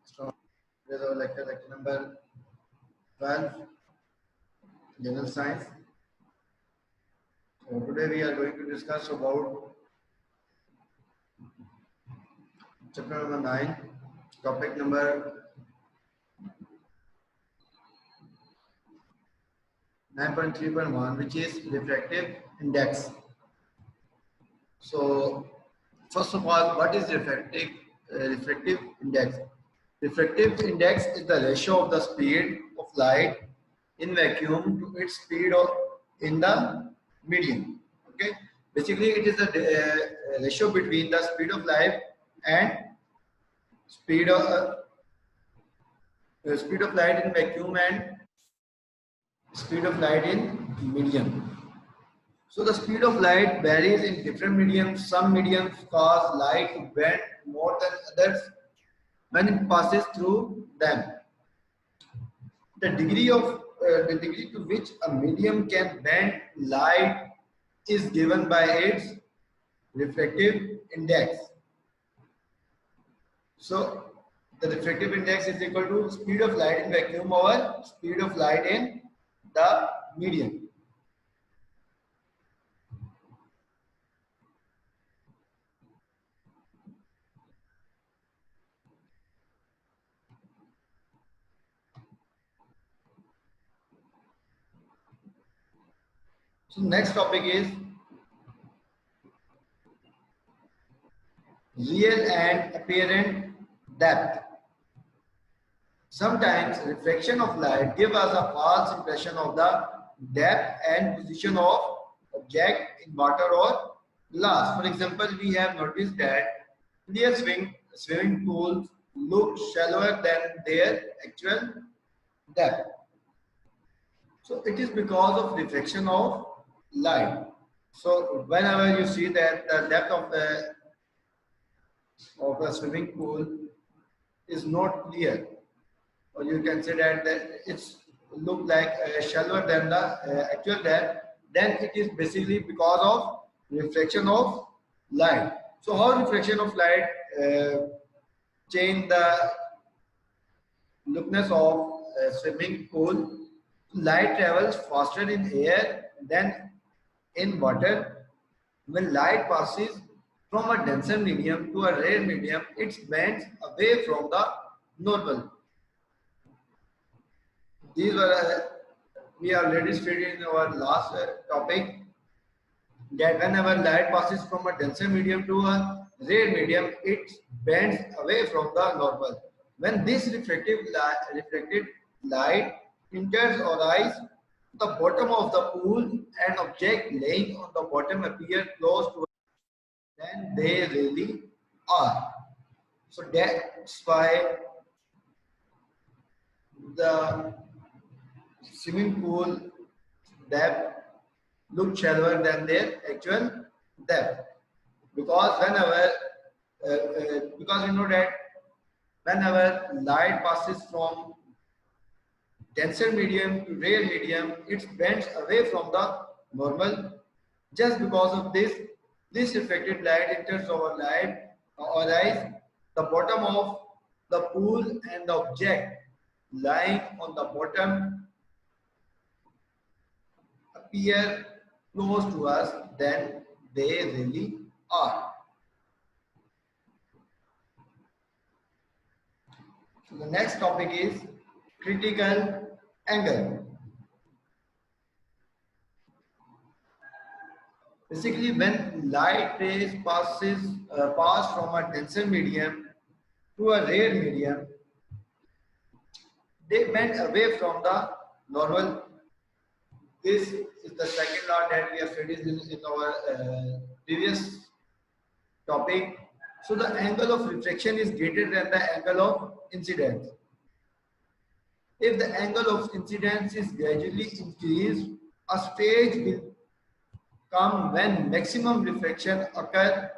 Start with our lecture number 12, General Science. So today we are going to discuss about chapter number 9, topic number 9.3.1, which is refractive index. So first of all, what is refractive index? Refractive index is the ratio of the speed of light in vacuum to its speed of in the medium. Okay, basically it is the ratio between the speed of light and speed of speed of light in vacuum and speed of light in medium. So the speed of light varies in different mediums. Some mediums cause light to bend more than others when it passes through them. The degree to which a medium can bend light is given by its refractive index. So the refractive index is equal to speed of light in vacuum over speed of light in the medium. So next topic is real and apparent depth. Sometimes reflection of light gives us a false impression of the depth and position of object in water or glass. For example, we have noticed that clear swimming pools look shallower than their actual depth. So it is because of reflection of light. So whenever you see that the depth of a swimming pool is not clear, or you can say that it's look like shallower than the actual depth, then it is basically because of reflection of light. So how reflection of light change the lookness of a swimming pool? Light travels faster in air than in water. When light passes from a denser medium to a rare medium, it bends away from the normal. These were we already studied in our last topic that whenever light passes from a denser medium to a rare medium, it bends away from the normal. When this reflected light enters our eyes, the bottom of the pool and object laying on the bottom appear close to us than they really are. So that's why the swimming pool depth look shallower than their actual depth, because because we know that whenever light passes from denser medium to rare medium, it bends away from the normal. Just because of this reflected light enters our eyes, the bottom of the pool and the object lying on the bottom appear close to us than they really are. So the next topic is critical angle. Basically, when light rays pass from a denser medium to a rare medium, they bend away from the normal. This is the second law that we have studied in our previous topic. So the angle of reflection is greater than the angle of incidence. If the angle of incidence is gradually increased, a stage will come when maximum reflection occurs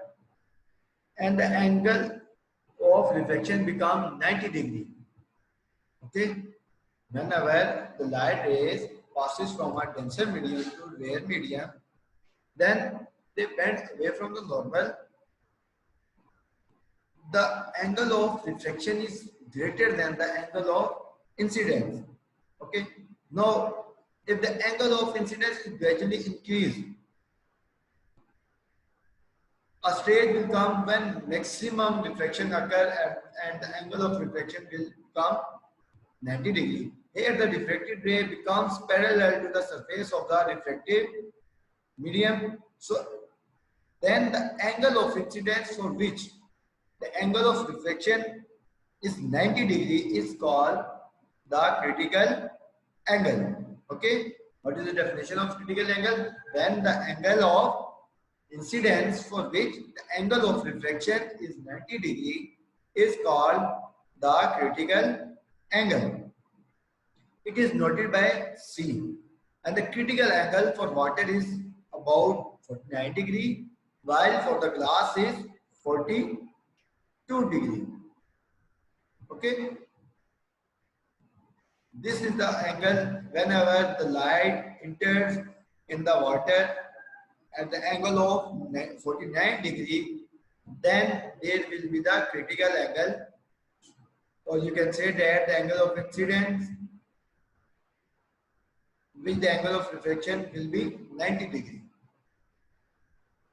and the angle of reflection becomes 90 degrees. Okay, whenever the light rays passes from a denser medium to rare medium, then they bend away from the normal. The angle of reflection is greater than the angle of incidence. Okay. Now, if the angle of incidence is gradually increased, a stage will come when maximum refraction occur and the angle of refraction will become 90 degree. Here the refracted ray becomes parallel to the surface of the refractive medium. So then the angle of incidence for which the angle of refraction is 90 degree is called the critical angle. Okay. What is the definition of critical angle? When the angle of incidence for which the angle of refraction is 90 degree is called the critical angle. It is noted by C, and the critical angle for water is about 49 degree, while for the glass is 42 degree. Okay. This is the angle whenever the light enters in the water at the angle of 49 degree, then there will be the critical angle, or you can say that the angle of incidence with the angle of refraction will be 90 degree,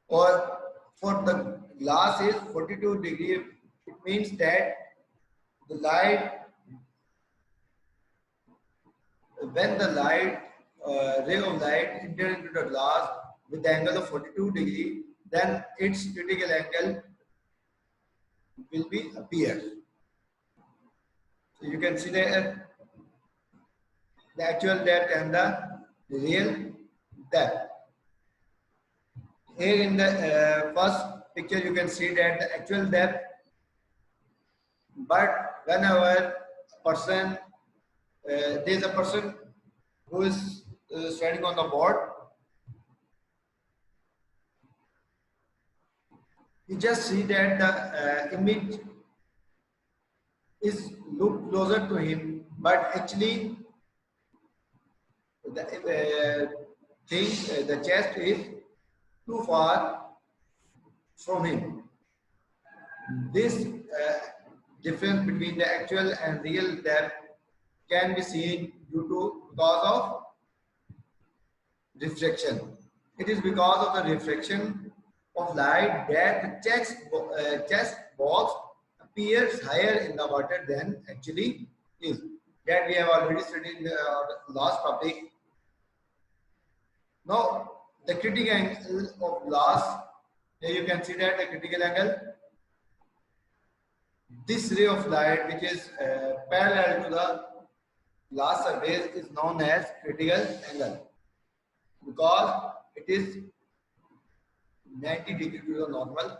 or for the glass is 42 degree. It means that the light, when the ray of light enters into the glass with the angle of 42 degree, then its critical angle will be appear. So you can see the actual depth and the real depth. Here in the first picture you can see that the actual depth, but whenever person there is a person who is standing on the board, you just see that the image is look closer to him, but actually the the chest is too far from him. This difference between the actual and real depth can be seen because of refraction. It is because of the refraction of light that the chest box appears higher in the water than actually is. That we have already studied in the last topic. Now, the critical angle of glass, here you can see that the critical angle, this ray of light which is parallel to the glass surface is known as critical angle because it is 90 degree to the normal.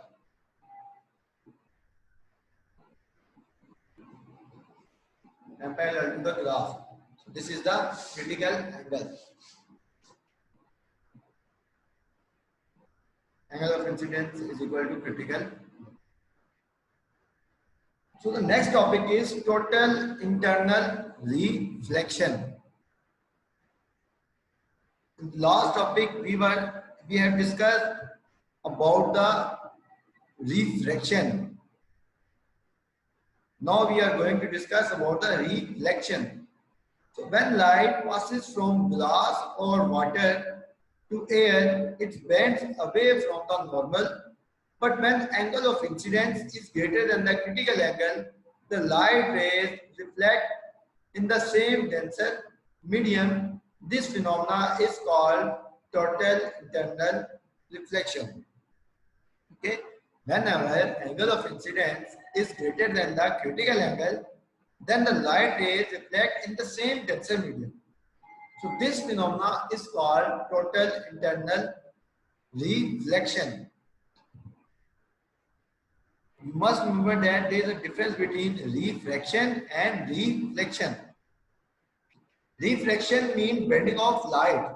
And parallel to the glass. So this is the critical angle. Angle of incidence is equal to critical. So the next topic is total internal reflection. In the last topic we have discussed about the refraction. Now we are going to discuss about the reflection. So when light passes from glass or water to air, it bends away from the normal. But when angle of incidence is greater than the critical angle, the light rays reflect in the same denser medium. This phenomena is called total internal reflection. Okay. Whenever angle of incidence is greater than the critical angle, then the light rays reflect in the same denser medium. So this phenomena is called total internal reflection. You must remember that there is a difference between refraction and reflection. Refraction means bending of light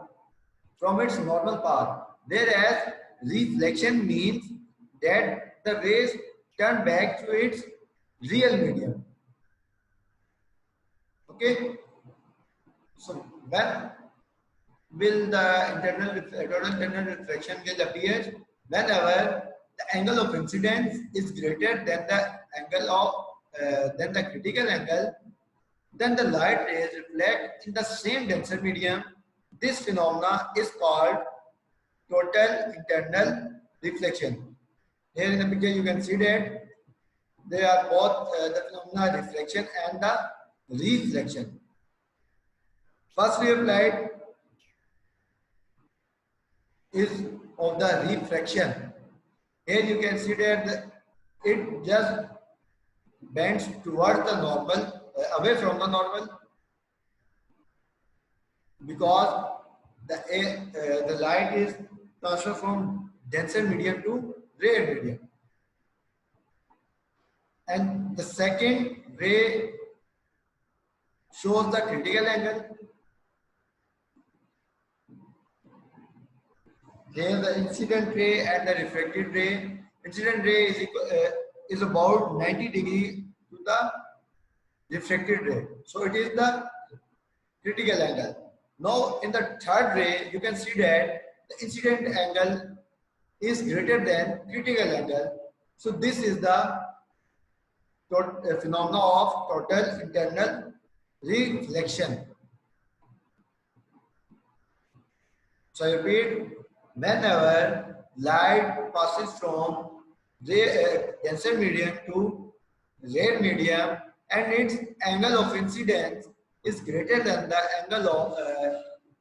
from its normal path, whereas reflection means that the rays turn back to its real medium. Okay. So when will the total internal reflection will appear? Whenever the angle of incidence is greater than the angle of than the critical angle, then the light rays reflect in the same denser medium. This phenomena is called total internal reflection. Here in the picture you can see that they are both the phenomena reflection and the reflection. First ray of light is of the refraction. Here you can see that it just bends towards the normal, away from the normal, because the light is transferred from denser medium to rare medium. And the second ray shows the critical angle. Here the incident ray and the refracted ray. Incident ray is about 90 degree to the refracted ray. So it is the critical angle. Now in the third ray, you can see that the incident angle is greater than critical angle. So this is the phenomena of total internal reflection. So I repeat, whenever light passes from denser medium to rare medium and its angle of incidence is greater than the angle of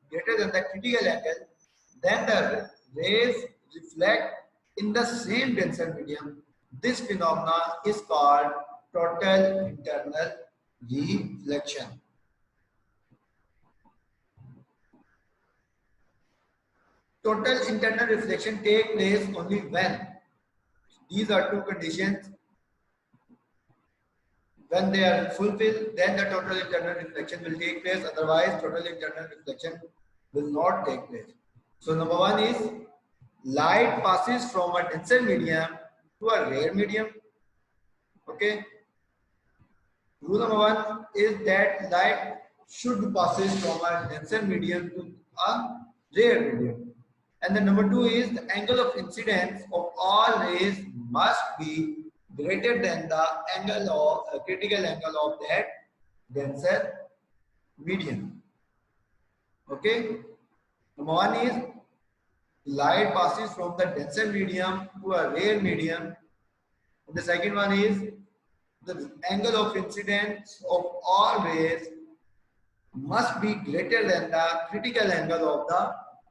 greater than the critical angle, then the rays reflect in the same denser medium. This phenomena is called total internal reflection. Total internal reflection takes place only when these are two conditions. When they are fulfilled, then the total internal reflection will take place. Otherwise, total internal reflection will not take place. So, number one is light passes from a denser medium to a rare medium. Okay. Rule number one is that light should passes from a denser medium to a rare medium. And the number two is the angle of incidence of all rays must be greater than the angle of critical angle of that denser medium. Okay. Number one is light passes from the denser medium to a rare medium. And the second one is the angle of incidence of all rays must be greater than the critical angle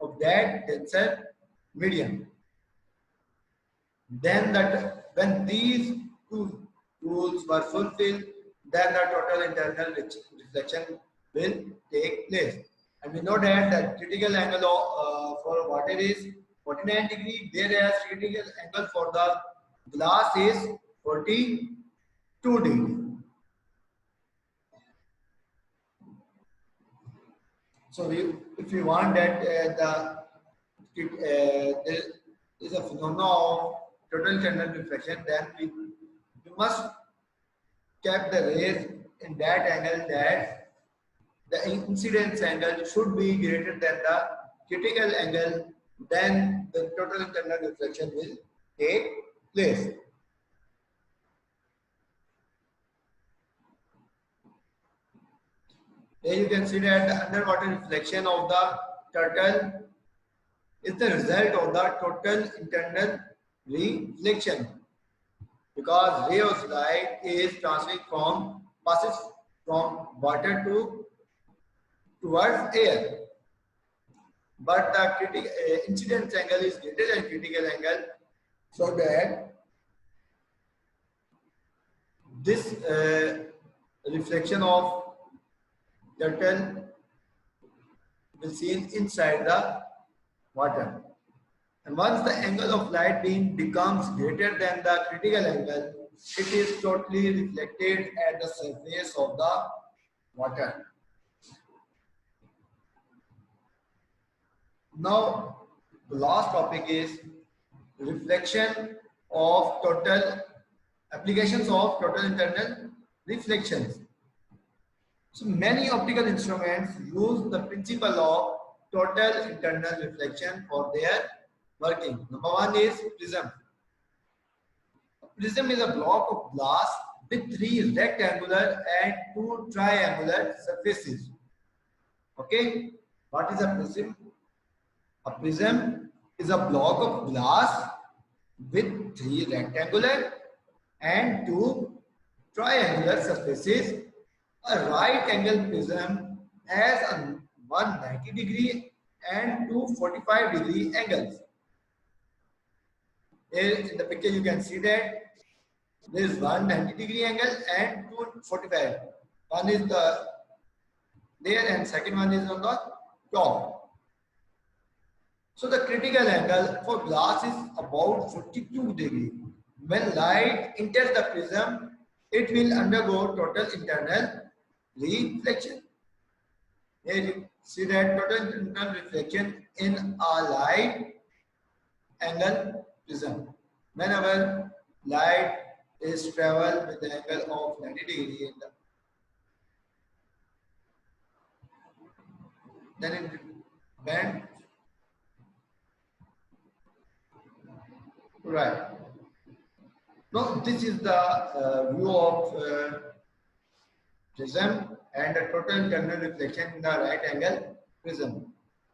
of that denser medium. Then that when these two rules were fulfilled, then the total internal reflection will take place. And we know that the critical angle for water is 49 degree, whereas critical angle for the glass is 42 degree. So if you want that there is a phenomenon of total internal reflection, then we must keep the rays in that angle that the incidence angle should be greater than the critical angle, then the total internal reflection will take place. Here you can see that the underwater reflection of the turtle is the result of the total internal reflection, because ray of light is transferring passes from water towards air, but the incidence angle is greater than critical angle, so that this reflection of turtle will seen inside the water. And once the angle of light beam becomes greater than the critical angle, it is totally reflected at the surface of the water. Now, the last topic is reflection of total applications of total internal reflections. So many optical instruments use the principle of total internal reflection for their working. Number one is prism. A prism is a block of glass with 3 rectangular and 2 triangular surfaces. Okay, what is a prism? A prism is a block of glass with 3 rectangular and 2 triangular surfaces. A right angle prism has a 190-degree and 245-degree angles. Here in the picture you can see that there is 190-degree angle and 245. One is there and second one is on the top. So the critical angle for glass is about 42 degrees. When light enters the prism, it will undergo total internal reflection. Here you see that total internal reflection in a light angle prism. Whenever light is travel with the angle of 90 degree, then it bend. Right. Now this is the view of prism and the total internal reflection in the right angle prism.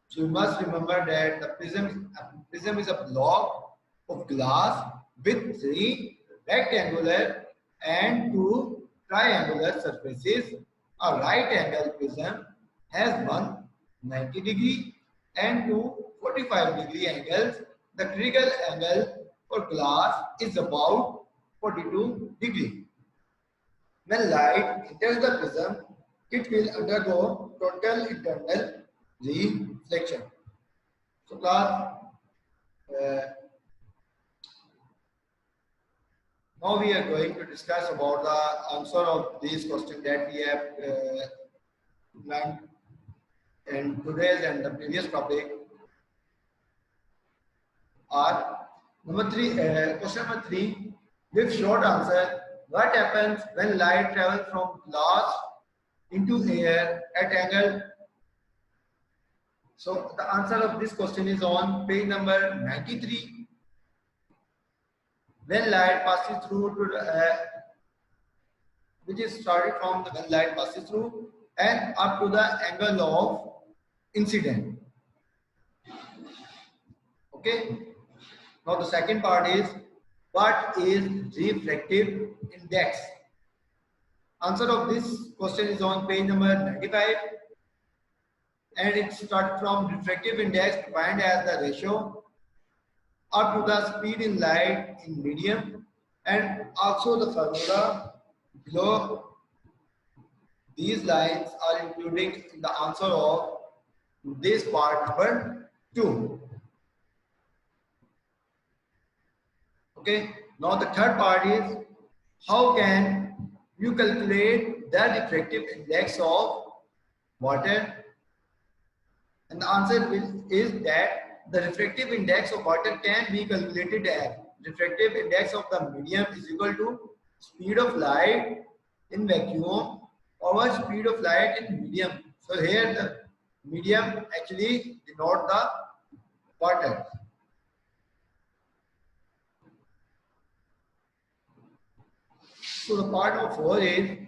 So you must remember that the prism is a block of glass with 3 rectangular and 2 triangular surfaces. A right angle prism has 190-degree and 245-degree angles. The critical angle for glass is about 42 degrees. When light enters the prism, it will undergo total internal reflection. So class, now we are going to discuss about the answer of these questions that we have learned in today's and the previous topic. Are number 3, question number 3, with short answer. What happens when light travels from glass into air at angle? So the answer of this question is on page number 93. When light passes through to the which is started from the when light passes through and up to the angle of incident. Okay. Now the second part is, what is refractive index? Answer of this question is on page number 95, and it starts from refractive index defined as the ratio up to the speed in light in medium, and also the formula below these lines are including the answer of this part number 2. Okay, now the third part is, how can you calculate the refractive index of water? And the answer is that the refractive index of water can be calculated as refractive index of the medium is equal to speed of light in vacuum over speed of light in medium. So here the medium actually denote the water. So the part of 4 is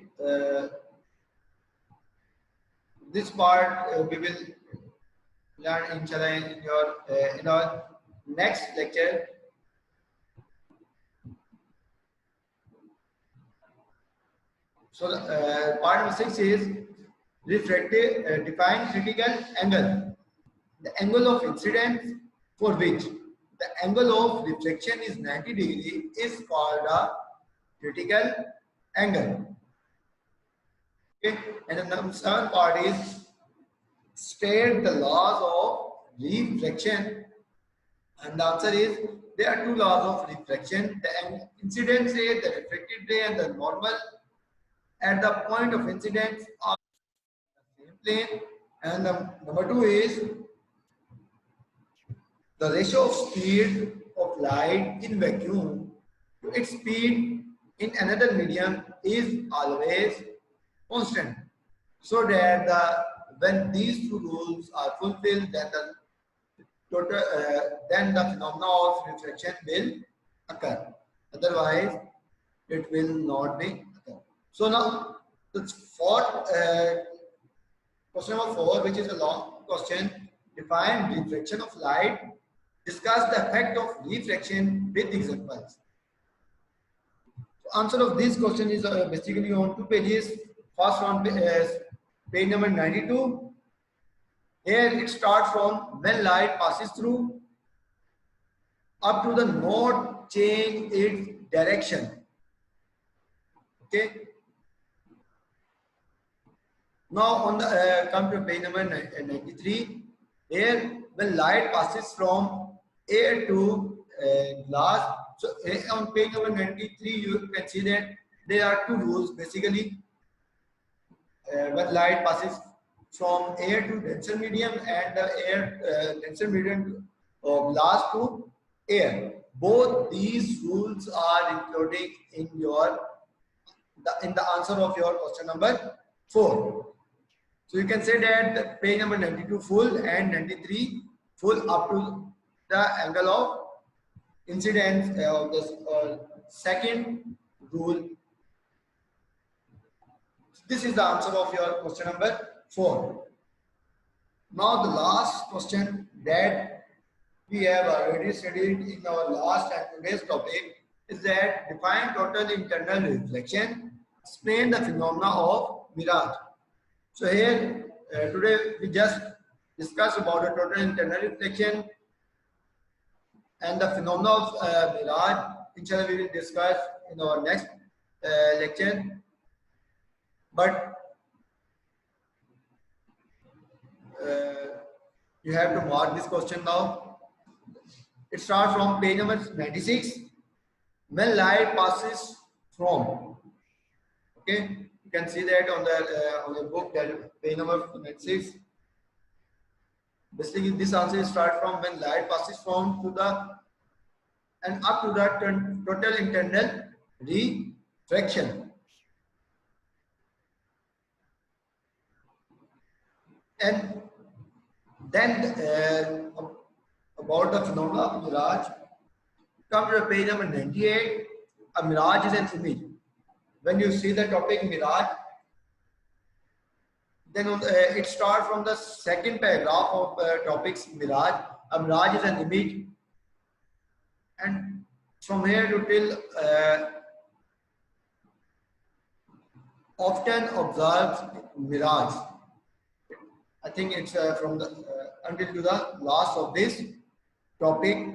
this part we will learn inshallah in our next lecture. So part number 6 is refractive define critical angle. The angle of incidence for which the angle of reflection is 90 degree is called a critical angle. Okay, and the number 7 part is state the laws of refraction, and the answer is there are 2 laws of refraction. The incidence ray, the refracted ray, and the normal at the point of incidence are the same plane. And the number 2 is the ratio of speed of light in vacuum to its speed in another medium is always constant. So that when these 2 rules are fulfilled, then the total then the phenomena of refraction will occur. Otherwise, it will not be occur. So now the fourth question number 4, which is a long question. Define reflection of light. Discuss the effect of reflection with examples. So answer of this question is basically on 2 pages. First one is page number 92. Here it starts from when light passes through up to the node change its direction. Okay. Now on the come to page number 93. Here when light passes from air to glass. So on page number 93 you can see that there are two rules basically. When light passes from air to denser medium and the air denser medium to glass to air. Both these rules are included in your in the answer of your question number 4. So you can say that page number 92 full and 93 full up to the angle of incidence of this second rule. This is the answer of your question number 4. Now the last question that we have already studied in our last and today's topic is that define total internal reflection, explain the phenomena of mirage. So here today we just discussed about the total internal reflection and the phenomena of mirage. Inshallah we will discuss in our next lecture. But you have to mark this question now. It starts from page number 96. When light passes from, okay, you can see that on the book, that page number 96. Basically, this answer starts from when light passes from to the and up to the total internal refraction. And then about the phenomena of mirage, come to the page number 98. A mirage is an image. When you see the topic mirage, then it starts from the second paragraph of topics mirage. A mirage is an image, and from here to till often observes mirage. I think it's from the until to the last of this topic.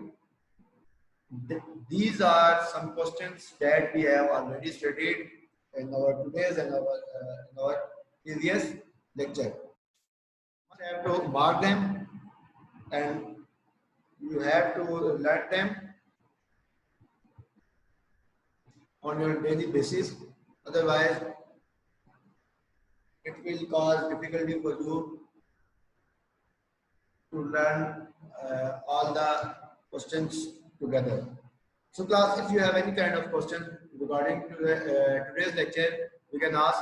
These are some questions that we have already studied in our today's and our previous lecture. You have to mark them and you have to learn them on your daily basis. Otherwise, it will cause difficulty for you to learn all the questions together. So class, if you have any kind of question regarding to today's lecture, you can ask.